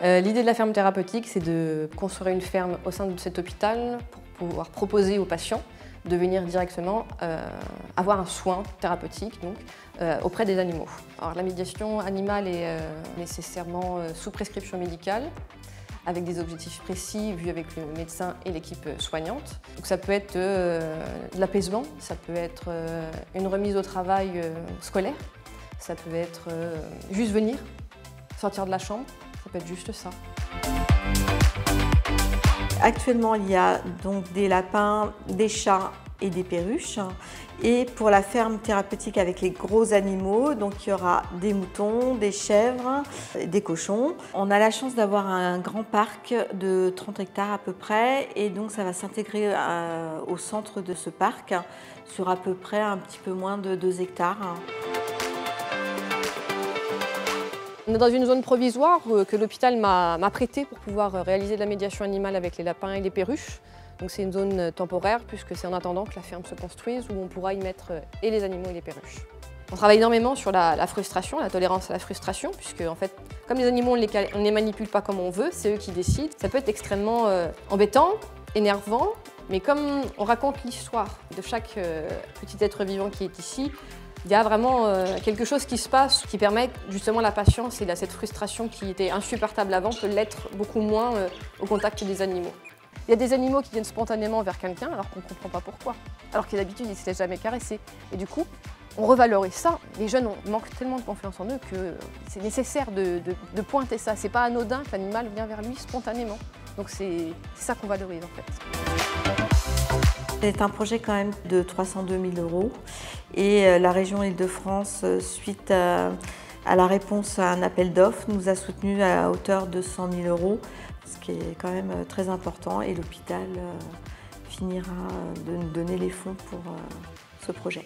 L'idée de la ferme thérapeutique, c'est de construire une ferme au sein de cet hôpital pour pouvoir proposer aux patients de venir directement avoir un soin thérapeutique donc, auprès des animaux. Alors, la médiation animale est nécessairement sous prescription médicale, avec des objectifs précis vus avec le médecin et l'équipe soignante. Donc, ça peut être de l'apaisement, ça peut être une remise au travail scolaire, ça peut être juste venir, sortir de la chambre, ça peut être juste ça. Actuellement, il y a donc des lapins, des chats et des perruches. Et pour la ferme thérapeutique avec les gros animaux, donc il y aura des moutons, des chèvres, des cochons. On a la chance d'avoir un grand parc de 30 hectares à peu près et donc ça va s'intégrer au centre de ce parc sur à peu près un petit peu moins de 2 hectares. On est dans une zone provisoire que l'hôpital m'a prêtée pour pouvoir réaliser de la médiation animale avec les lapins et les perruches. Donc c'est une zone temporaire puisque c'est en attendant que la ferme se construise où on pourra y mettre et les animaux et les perruches. On travaille énormément sur la frustration, la tolérance à la frustration, puisque en fait, comme les animaux, on ne les manipule pas comme on veut, c'est eux qui décident. Ça peut être extrêmement embêtant, énervant, mais comme on raconte l'histoire de chaque petit être vivant qui est ici, il y a vraiment quelque chose qui se passe qui permet justement la patience et cette frustration qui était insupportable avant peut l'être beaucoup moins au contact des animaux. Il y a des animaux qui viennent spontanément vers quelqu'un alors qu'on ne comprend pas pourquoi, alors que d'habitude ils ne se laissent jamais caresser. Et du coup, on revalorise ça. Les jeunes manquent tellement de confiance en eux que c'est nécessaire de pointer ça. C'est pas anodin que l'animal vient vers lui spontanément. Donc c'est ça qu'on valorise en fait. C'est un projet quand même de 302 000 € et la région Île-de-France, suite à la réponse à un appel d'offres, nous a soutenus à hauteur de 100 000 €, ce qui est quand même très important et l'hôpital finira de nous donner les fonds pour ce projet.